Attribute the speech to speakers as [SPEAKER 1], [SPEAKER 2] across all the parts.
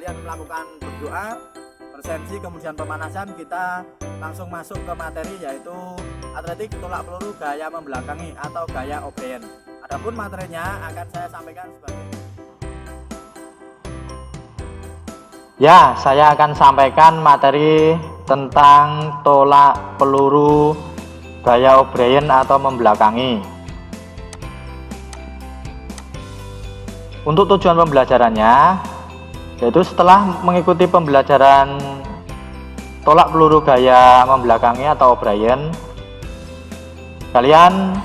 [SPEAKER 1] kalian melakukan berdoa, bersensi, kemudian pemanasan, kita langsung masuk ke materi, yaitu atletik tolak peluru gaya membelakangi atau gaya O'Brien. Adapun materinya akan saya sampaikan sebagai
[SPEAKER 2] saya akan sampaikan materi tentang tolak peluru gaya O'Brien atau membelakangi. Untuk tujuan pembelajarannya, yaitu setelah mengikuti pembelajaran tolak peluru gaya membelakangi atau O'Brien, kalian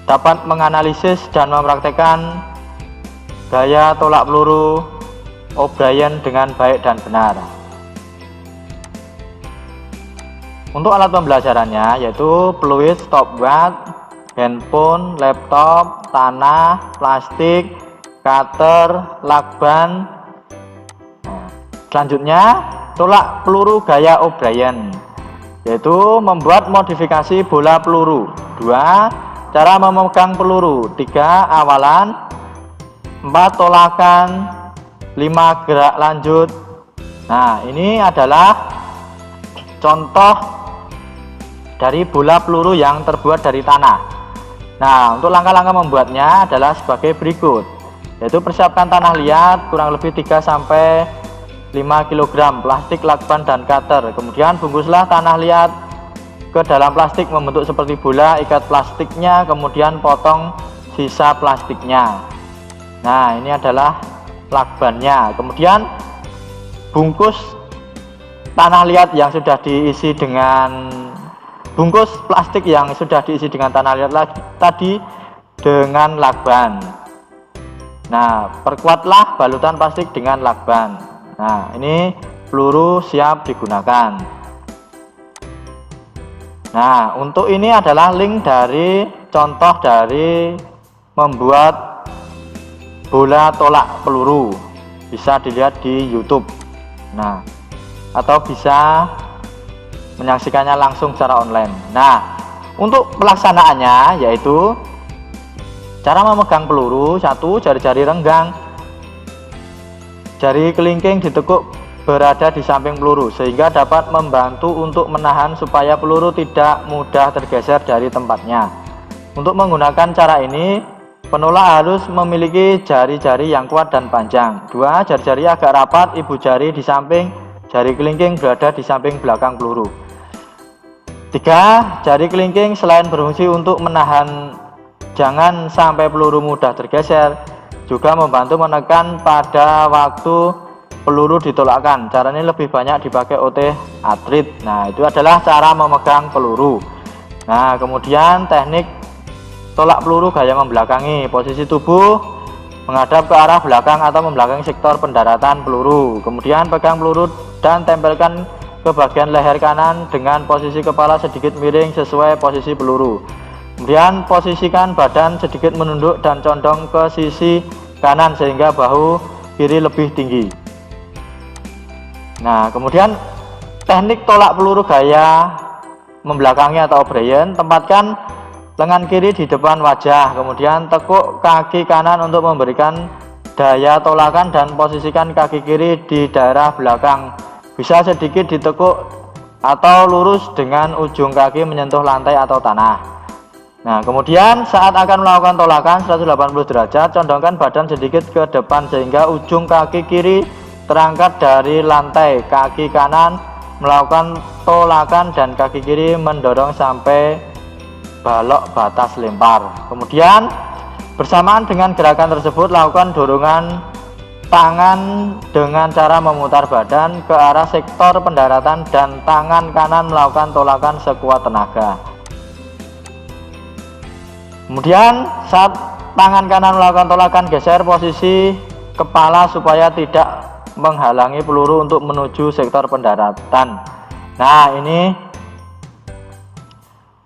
[SPEAKER 2] dapat menganalisis dan mempraktekkan gaya tolak peluru O'Brien dengan baik dan benar. Untuk alat pembelajarannya yaitu peluit, stopwatch, handphone, laptop, tanah, plastik, cutter, lakban. Selanjutnya, tolak peluru gaya O'Brien, yaitu membuat modifikasi bola peluru. 2. Cara memegang peluru. 3. Awalan. 4. Tolakan. 5. Gerak lanjut. Nah, ini adalah contoh dari bola peluru yang terbuat dari tanah. Nah, untuk langkah-langkah membuatnya adalah sebagai berikut, yaitu persiapkan tanah liat kurang lebih 3-5 kg, plastik, lakban, dan cutter. Kemudian bungkuslah tanah liat ke dalam plastik membentuk seperti bola, ikat plastiknya, kemudian potong sisa plastiknya. Nah, ini adalah lakbannya. Kemudian bungkus tanah liat yang sudah diisi dengan bungkus plastik yang sudah diisi dengan tanah liat tadi dengan lakban. Nah, perkuatlah balutan plastik dengan lakban. Nah, ini peluru siap digunakan. Nah, untuk ini adalah link dari contoh dari membuat bola tolak peluru. Bisa dilihat di YouTube. Nah, atau bisa menyaksikannya langsung secara online. Nah, untuk pelaksanaannya yaitu cara memegang peluru. 1. Jari-jari renggang, jari kelingking ditekuk berada di samping peluru sehingga dapat membantu untuk menahan supaya peluru tidak mudah tergeser dari tempatnya. Untuk menggunakan cara ini, penolak harus memiliki jari-jari yang kuat dan panjang. 2. Jari-jari agak rapat, ibu jari di samping jari kelingking berada di samping belakang peluru. 3. Jari kelingking selain berfungsi untuk menahan jangan sampai peluru mudah tergeser, juga membantu menekan pada waktu peluru ditolakkan. Caranya lebih banyak dipakai oleh atlet. Nah, itu adalah cara memegang peluru. Nah, kemudian teknik tolak peluru gaya membelakangi. Posisi tubuh menghadap ke arah belakang atau membelakangi sektor pendaratan peluru. Kemudian pegang peluru dan tempelkan ke bagian leher kanan dengan posisi kepala sedikit miring sesuai posisi peluru. Kemudian posisikan badan sedikit menunduk dan condong ke sisi kanan sehingga bahu kiri lebih tinggi. Nah, kemudian teknik tolak peluru gaya membelakangi atau O'Brien, tempatkan lengan kiri di depan wajah, kemudian tekuk kaki kanan untuk memberikan daya tolakan dan posisikan kaki kiri di daerah belakang. Bisa sedikit ditekuk atau lurus dengan ujung kaki menyentuh lantai atau tanah. Nah, kemudian saat akan melakukan tolakan 180 derajat, condongkan badan sedikit ke depan sehingga ujung kaki kiri terangkat dari lantai. Kaki kanan melakukan tolakan dan kaki kiri mendorong sampai balok batas lempar. Kemudian bersamaan dengan gerakan tersebut, lakukan dorongan tangan dengan cara memutar badan ke arah sektor pendaratan dan tangan kanan melakukan tolakan sekuat tenaga. Kemudian saat tangan kanan melakukan tolakan, geser posisi kepala supaya tidak menghalangi peluru untuk menuju sektor pendaratan. Nah, ini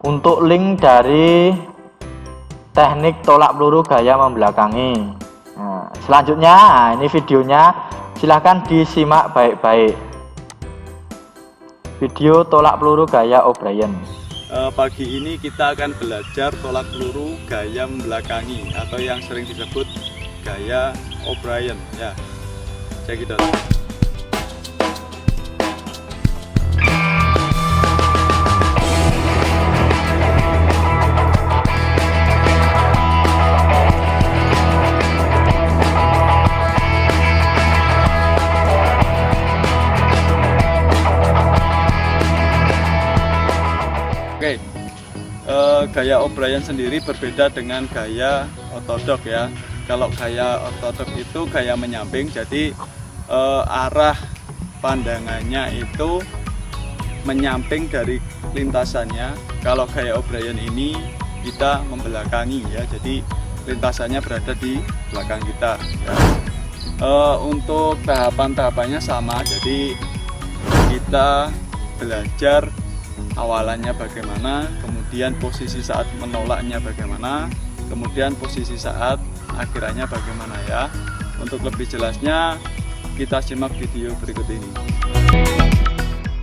[SPEAKER 2] untuk link dari teknik tolak peluru gaya membelakangi. Nah, selanjutnya, ini videonya, silahkan disimak baik-baik. Video tolak peluru gaya O'Brien.
[SPEAKER 3] Pagi ini kita akan belajar tolak peluru gaya membelakangi atau yang sering disebut gaya O'Brien. Ya, check it out. gaya O'Brien sendiri berbeda dengan gaya ortodok ya. Kalau gaya ortodok itu gaya menyamping, jadi arah pandangannya itu menyamping dari lintasannya. Kalau gaya O'Brien ini kita membelakangi ya, jadi lintasannya berada di belakang kita ya. Untuk tahapan-tahapannya sama, jadi kita belajar awalannya bagaimana, kemudian posisi saat menolaknya bagaimana, kemudian posisi saat akhirannya bagaimana ya. Untuk lebih jelasnya kita simak video berikut ini.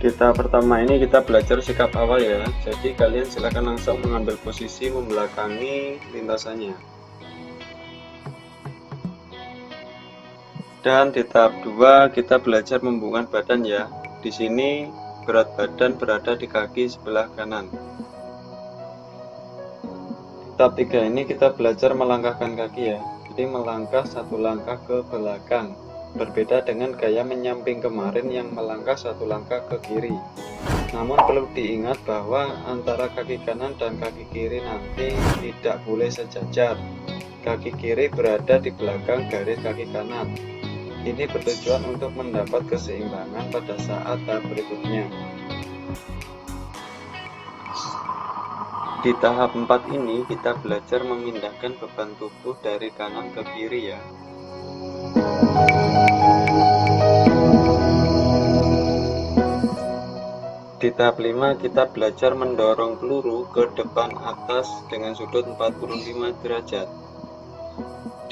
[SPEAKER 4] Kita pertama ini kita belajar sikap awal ya. Jadi kalian silakan langsung mengambil posisi membelakangi lintasannya. Dan di tahap 2 kita belajar membungkukkan badan ya. Di sini berat badan berada di kaki sebelah kanan. Tahap 3 ini kita belajar melangkahkan kaki ya. Jadi melangkah satu langkah ke belakang. Berbeda dengan gaya menyamping kemarin yang melangkah satu langkah ke kiri. Namun perlu diingat bahwa antara kaki kanan dan kaki kiri nanti tidak boleh sejajar. Kaki kiri berada di belakang garis kaki kanan. Ini bertujuan untuk mendapat keseimbangan pada saat tahap berikutnya. Di tahap 4 ini kita belajar memindahkan beban tubuh dari kanan ke kiri ya. Di tahap 5 kita belajar mendorong peluru ke depan atas dengan sudut 45 derajat.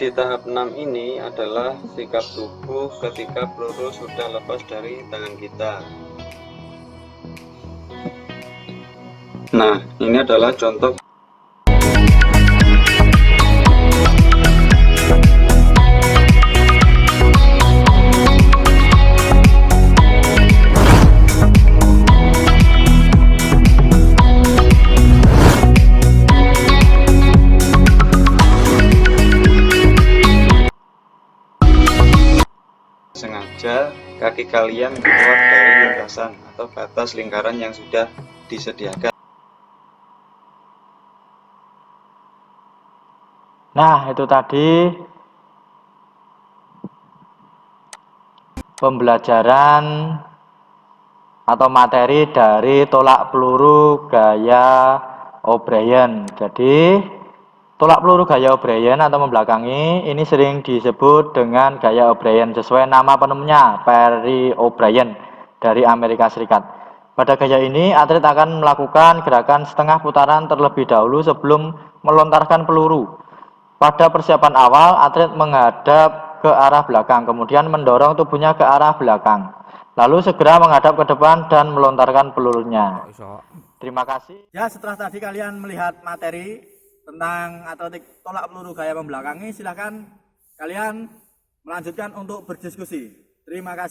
[SPEAKER 4] Di tahap 6 ini adalah sikap tubuh ketika peluru sudah lepas dari tangan kita. Nah, ini adalah contoh. Sengaja kaki kalian keluar dari lintasan atau batas lingkaran yang sudah disediakan.
[SPEAKER 2] Nah, itu tadi pembelajaran atau materi dari tolak peluru gaya O'Brien. Jadi tolak peluru gaya O'Brien atau membelakangi ini sering disebut dengan gaya O'Brien sesuai nama penemunya, Perry O'Brien dari Amerika Serikat. Pada gaya ini atlet akan melakukan gerakan setengah putaran terlebih dahulu sebelum melontarkan peluru. Pada persiapan awal atlet menghadap ke arah belakang, kemudian mendorong tubuhnya ke arah belakang, lalu segera menghadap ke depan dan melontarkan pelurunya. Terima kasih.
[SPEAKER 1] Ya, setelah tadi kalian melihat materi tentang atletik tolak peluru gaya membelakangi, silahkan kalian melanjutkan untuk berdiskusi. Terima kasih.